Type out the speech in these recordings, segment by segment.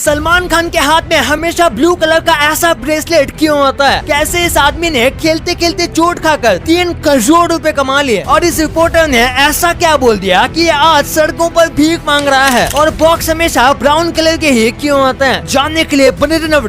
सलमान खान के हाथ में हमेशा ब्लू कलर का ऐसा ब्रेसलेट क्यों होता है? कैसे इस आदमी ने खेलते खेलते चोट खाकर 3 करोड़ रुपए कमा लिए? और इस रिपोर्टर ने ऐसा क्या बोल दिया कि ये आज सड़कों पर भीख मांग रहा है? और बॉक्स हमेशा ब्राउन कलर के ही क्यों होते हैं? जानने के लिए बने रहना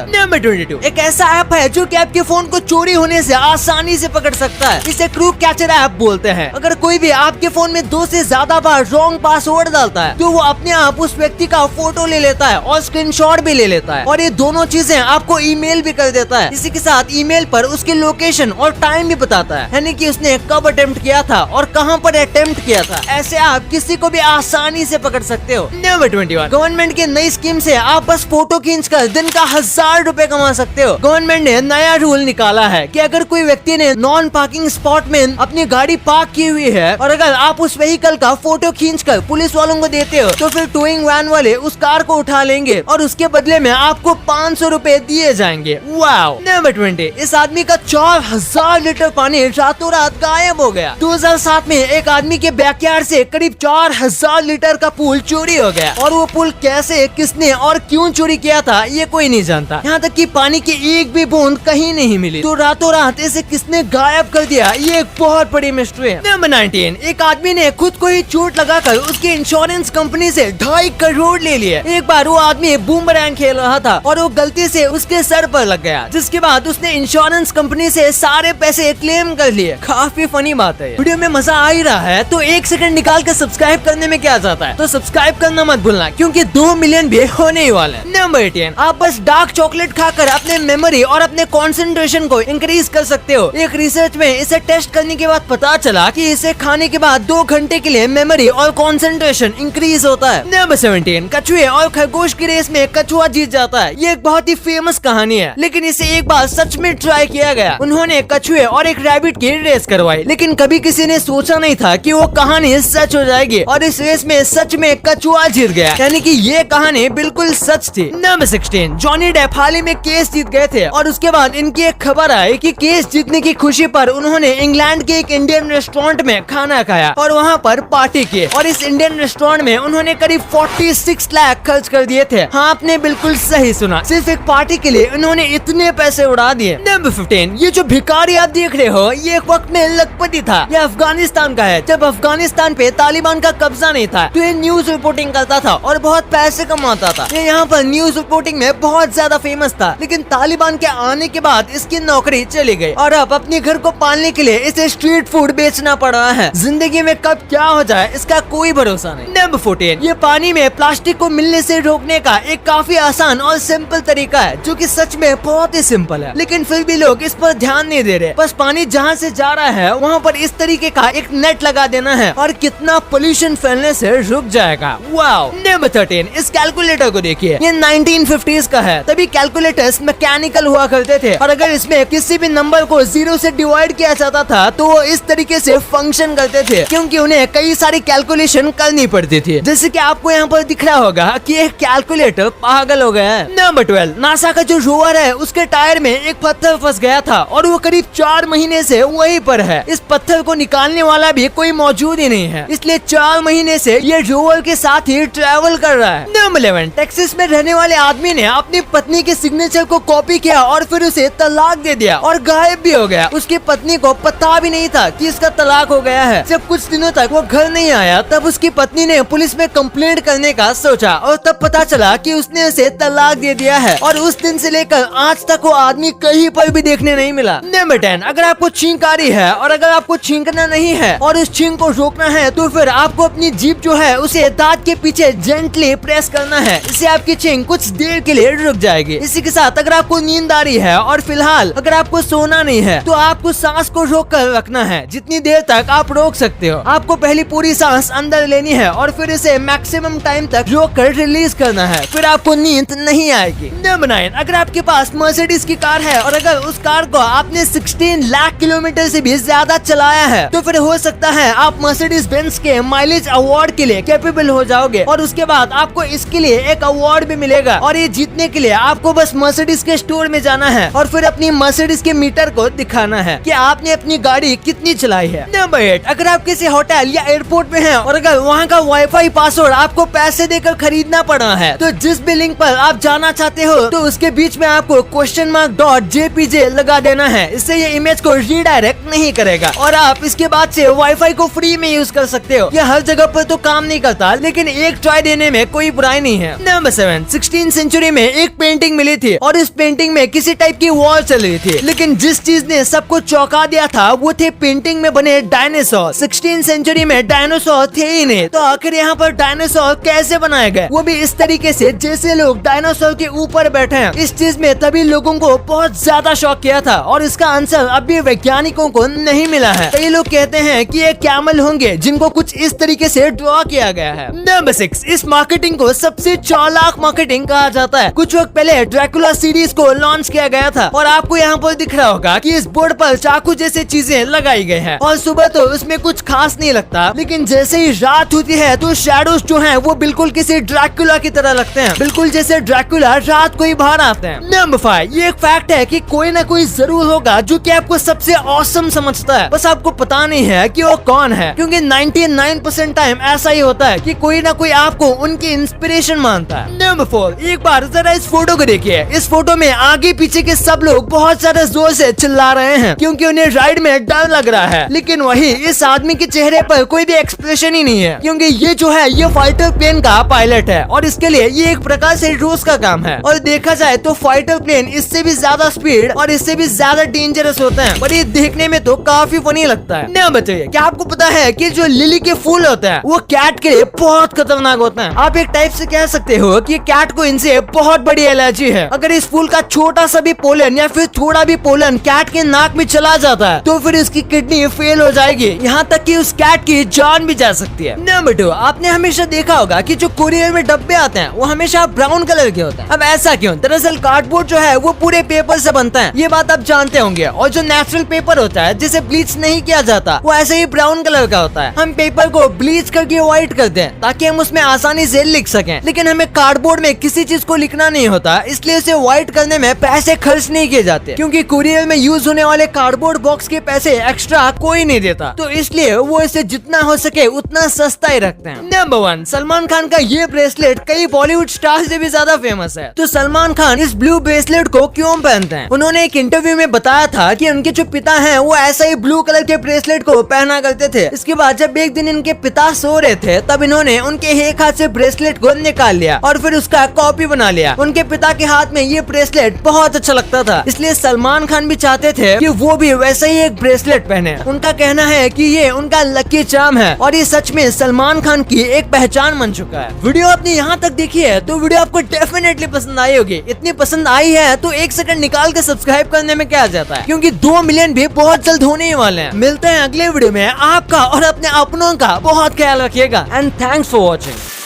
नंबर 22। एक ऐसा ऐप है जो कि आपके फोन को चोरी होने से आसानी से पकड़ सकता है। इसे क्रू कैचर ऐप बोलते हैं। अगर कोई भी आपके फोन में 2 से ज्यादा बार रॉन्ग पासवर्ड डालता है तो वो अपने आप उस व्यक्ति का फोटो ले लेता है और स्क्रीनशॉट भी ले लेता है, और ये दोनों चीजें आपको ईमेल भी कर देता है। इसी के साथ ईमेल पर उसकी लोकेशन और टाइम भी बताता है, यानी कि उसने कब अटेम्प्ट किया था और कहां पर अटेम्प्ट किया था। ऐसे आप किसी को भी आसानी से पकड़ सकते हो। नंबर 21। गवर्नमेंट की नई स्कीम से आप बस फोटो खींचकर दिन का 1000 रुपए कमा सकते हो। गवर्नमेंट ने नया रूल निकाला है कि अगर कोई व्यक्ति ने नॉन पार्किंग स्पॉट में अपनी गाड़ी पार्क की हुई है और अगर आप उस व्हीकल का फोटो खींचकर पुलिस वालों को देते हो तो फिर टोइंग वैन वाले उस कार को उठा लेंगे और उसके बदले में आपको 500 रुपए दिए जाएंगे। वाओ। नंबर 20। इस आदमी का 4000 लीटर पानी रातों रात गायब हो गया। 2007 में एक आदमी के बैकयार्ड से करीब 4000 लीटर का पूल चोरी हो गया, और वो पूल कैसे, किसने और क्यों चोरी किया था ये कोई नहीं जानता। यहाँ तक कि पानी की एक भी बूंद कहीं नहीं मिली। तो रातों रात इसे किसने गायब कर दिया, ये एक बहुत बड़ी मिस्ट्री है। नंबर 19। एक आदमी ने खुद को ही चोट लगाकर उसकी इंश्योरेंस कंपनी से 2.5 करोड़ ले लिए। एक बार वो आदमी बूमरैंग खेल रहा था और वो गलती से उसके सर पर लग गया, जिसके बाद उसने इंश्योरेंस कंपनी से सारे पैसे क्लेम कर लिए। काफी फनी बात है। वीडियो में मजा आ ही रहा है तो 1 सेकंड निकाल कर सब्सक्राइब करने में क्या जाता है, तो सब्सक्राइब करना मत भूलना क्योंकि 2 मिलियन भी होने ही वाले हैं। नंबर 18। आप बस डार्क चॉकलेट खाकर अपने मेमोरी और अपने कंसंट्रेशन को इंक्रीज कर सकते हो। एक रिसर्च में इसे टेस्ट करने के बाद पता चला कि इसे खाने के बाद 2 घंटे के लिए मेमोरी और कंसंट्रेशन इंक्रीज होता है। नंबर 17। कछुए और खरगोश की रेस में कछुआ जीत जाता है। ये एक बहुत ही फेमस कहानी है, लेकिन इसे एक बार सच में ट्राई किया गया। उन्होंने कछुए और एक रैबिट की रेस करवाई, लेकिन कभी किसी ने सोचा नहीं था कि वो कहानी सच हो जाएगी और इस रेस में सच में कछुआ जीत गया, यानी कि ये कहानी बिल्कुल सच थी। नंबर 16। जॉनी डेप हाल ही में केस जीत गए थे और उसके बाद इनकी एक खबर आई कि केस जीतने की खुशी पर उन्होंने इंग्लैंड के एक इंडियन रेस्टोरेंट में खाना खाया और वहाँ पर पार्टी की, और इस इंडियन रेस्टोरेंट में उन्होंने करीब 46 लाख खर्च कर दिए थे। हाँ, आपने बिल्कुल सही सुना, सिर्फ एक पार्टी के लिए उन्होंने इतने पैसे उड़ा दिए। नंबर 15। ये जो भिखारी आप देख रहे हो ये एक वक्त में लखपति था। ये अफगानिस्तान का है। जब अफगानिस्तान पे तालिबान का कब्जा नहीं था तो ये न्यूज रिपोर्टिंग करता था और बहुत पैसे कमाता था। ये यहाँ पर न्यूज रिपोर्टिंग में बहुत ज्यादा फेमस था, लेकिन तालिबान के आने के बाद इसकी नौकरी चली गई और अब अपने घर को पालने के लिए इसे स्ट्रीट फूड बेचना पड़ रहा है। जिंदगी में कब क्या हो जाए इसका कोई भरोसा नहीं। नंबर 14। ये पानी में प्लास्टिक को मिलने से रोकने का एक काफी आसान और सिंपल तरीका है, जो कि सच में बहुत ही सिंपल है, लेकिन फिर भी लोग इस पर ध्यान नहीं दे रहे। बस पानी जहाँ से जा रहा है वहाँ पर इस तरीके का एक नेट लगा देना है और कितना पोल्यूशन फैलने से रुक जाएगा। वाओ। नंबर 13। इस कैलकुलेटर को देखिए, ये 1950s का है। तभी कैलकुलेटर्स मैकेनिकल हुआ करते थे और अगर इसमें किसी भी नंबर को 0 से डिवाइड किया जाता था तो वो इस तरीके से फंक्शन करते थे, क्योंकि उन्हें कई सारी कैलकुलेशन करनी पड़ती थी। जैसे कि आपको यहाँ पर दिख रहा होगा कि एक कैलकुलेटर पागल हो गया है। नंबर 12। नासा का जो रोवर है उसके टायर में एक पत्थर फंस गया था और वो करीब 4 महीने से वहीं पर है। इस पत्थर को निकालने वाला भी कोई मौजूद ही नहीं है, इसलिए 4 महीने से ये रोवर के साथ ही ट्रैवल कर रहा है। नंबर 11। टेक्सास में रहने वाले आदमी ने अपनी पत्नी के सिग्नेचर को कॉपी किया और फिर उसे तलाक दे दिया और गायब भी हो गया। उसकी पत्नी को पता भी नहीं था कि इसका तलाक हो गया है। जब कुछ दिनों तक वो घर नहीं आया तब उसकी पत्नी ने पुलिस में कंप्लेंट करने का सोचा और तब पता चला कि उसने उसे तलाक दे दिया है, और उस दिन से लेकर आज तक वो आदमी कहीं पर भी देखने नहीं मिला। नंबर 10। अगर आपको छींक आ रही है और अगर आपको छींकना नहीं है और उस छींक को रोकना है तो फिर आपको अपनी जीभ जो है उसे दांत के पीछे जेंटली प्रेस करना है। इससे आपकी छींक कुछ देर के लिए रुक जाएगी। इसी के साथ अगर आपको नींद आ रही है और फिलहाल अगर आपको सोना नहीं है तो आपको सांस को रोक कर रखना है जितनी देर तक आप रोक सकते हो। आपको पहली पूरी सांस अंदर लेनी है और फिर इसे मैक्सिमम टाइम तक रोक कर रिलीज करना है, फिर आपको नींद नहीं आएगी। नंबर 9। अगर आपके पास मर्सिडीज की कार है और अगर उस कार को आपने 16 लाख किलोमीटर से भी ज्यादा चलाया है तो फिर हो सकता है आप मर्सिडीज बेंज के माइलेज अवार्ड के लिए कैपेबल हो जाओगे और उसके बाद आपको इसके लिए एक अवार्ड भी मिलेगा। और ये जीतने के लिए आपको बस मर्सिडीज के स्टोर में जाना है और फिर अपनी मर्सिडीज के मीटर को दिखाना है कि आपने अपनी गाड़ी कितनी चलाई है। नंबर 8। अगर आप किसी होटल या एयरपोर्ट में हैं और अगर वहाँ का वाईफाई पासवर्ड आपको पैसे देकर खरीदना पड़ा है। तो जिस भी लिंक पर आप जाना चाहते हो तो उसके बीच में आपको $.jpj लगा देना है। इससे ये इमेज को रीडायरेक्ट नहीं करेगा और आप इसके बाद से वाईफाई को फ्री में यूज कर सकते हो। यह हर जगह पर तो काम नहीं करता, लेकिन एक ट्राई देने में कोई बुराई नहीं है। नंबर 7, 16th सेंचुरी में एक पेंटिंग मिली थी और इस पेंटिंग में किसी टाइप की वॉर चल रही थी, लेकिन जिस चीज ने सबको चौंका दिया था वो थे पेंटिंग में बने डायनासोर। 16th सेंचुरी में डायनासोर थे ही नहीं, तो आखिर यहाँ पर डायनासोर कैसे बनाए गए, वो भी इस तरीके से जैसे लोग डायनासोर के ऊपर बैठे हैं। इस चीज में तभी लोगों को बहुत ज्यादा शॉक किया था और इसका आंसर अभी वैज्ञानिकों को नहीं मिला है। कई लोग कहते हैं कि ये कैमल होंगे जिनको कुछ इस तरीके से ड्रॉ किया गया है। नंबर 6, इस मार्केटिंग को सबसे चालाक मार्केटिंग कहा जाता है। कुछ वक्त पहले ड्रैकुला सीरीज को लॉन्च किया गया था और आपको यहाँ पर दिख रहा होगा कि इस बोर्ड पर चाकू जैसे चीजें लगाई गई हैं और सुबह तो उसमें कुछ खास नहीं लगता, लेकिन जैसे ही रात होती है तो शैडोज जो हैं वो बिल्कुल किसी ड्रैकुला की तरह लगते हैं, बिल्कुल जैसे ड्रैकुला रात को ही बाहर आते हैं। नंबर 5, ये एक फैक्ट है कि कोई ना कोई जरूर होगा जो कि आपको सबसे ऑसम समझता है, बस आपको पता नहीं है कि वो कौन है, क्योंकि 99% टाइम ऐसा ही होता है कि कोई ना कोई आपको उनकी इंस्पिरेशन मानता है। नंबर 4, एक बार जरा इस फोटो को देखिए। इस फोटो में आगे पीछे के सब लोग बहुत ज्यादा जोर से चिल्ला रहे हैं क्योंकि उन्हें राइड में डर लग रहा है, लेकिन वही इस आदमी के चेहरे पर कोई भी एक्सप्रेशन ही नहीं है, क्योंकि ये जो है ये फाइटर प्लेन का पायलट है और इसके लिए ये एक प्रकार से रोज का काम है। और देखा जाए तो फाइटर प्लेन इससे भी ज्यादा स्पीड और इससे भी ज्यादा डेंजरस होते हैं, पर ये देखने में तो काफी फनी लगता है। नहीं बताइए, क्या आपको पता है कि जो लिली के फूल होते हैं वो कैट के लिए बहुत खतरनाक होते हैं। आप एक टाइप से कह सकते हो कि कैट को इनसे बहुत बड़ी एलर्जी है। अगर इस फूल का छोटा सा भी पोलन या फिर थोड़ा भी पोलन कैट के नाक में चला जाता है तो फिर इसकी किडनी फेल हो जाएगी, यहाँ तक कि उस कैट की जान भी जा सकती है। नंबर 2, आपने हमेशा देखा होगा कि जो कुरियर में डब्बे आते हैं वो हमेशा ब्राउन कलर के होते हैं। अब ऐसा क्यों? दरअसल कार्डबोर्ड जो है वो पूरे पेपर से बनता है, ये बात आप जानते होंगे, और जो नेचुरल पेपर होता है जिसे ब्लीच नहीं किया जाता वो ऐसे ही ब्राउन कलर का होता है। हम पेपर को ब्लीच करके व्हाइट करते हैं ताकि हम उसमें आसानी से लिख सकें, लेकिन हमें कार्डबोर्ड में किसी चीज को लिखना नहीं होता, इसलिए उसे व्हाइट करने में पैसे खर्च नहीं किए जाते, क्योंकि कुरियर में यूज होने वाले कार्डबोर्ड बॉक्स के पैसे एक्स्ट्रा कोई नहीं देता, तो इसलिए वो इसे जितना हो सके उतना सस्ता ही रखते हैं। नंबर 1, सलमान खान का ये ब्रेसलेट कई बॉलीवुड स्टार से भी ज्यादा फेमस है। तो सलमान खान इस ब्लू ब्रेसलेट को क्यों पहनते हैं? उन्होंने एक इंटरव्यू में बताया था कि उनके जो पिता हैं वो ऐसा ही ब्लू कलर के ब्रेसलेट को पहना करते थे। इसके बाद जब एक दिन इनके पिता सो रहे थे तब इन्होंने उनके एक हाथ से ब्रेसलेट को निकाल लिया और फिर उसका कॉपी बना लिया। उनके पिता के हाथ में ये ब्रेसलेट बहुत अच्छा लगता था, इसलिए सलमान खान भी चाहते थे कि वो भी वैसा ही एक ब्रेसलेट पहने। उनका कहना है कि ये उनका लकी चार्म है और ये सच में सलमान खान की एक पहचान बन चुका है। वीडियो आपने यहाँ तक देखी है तो वीडियो आपको डेफिनेटली पसंद आई होगी। इतनी पसंद आई है तो 1 सेकंड निकाल के सब्सक्राइब करने में क्या जाता है, क्योंकि 2 मिलियन भी बहुत जल्द होने ही वाले हैं। मिलते हैं अगले वीडियो में। आपका और अपने अपनों का बहुत ख्याल रखिएगा एंड थैंक्स फॉर वॉचिंग।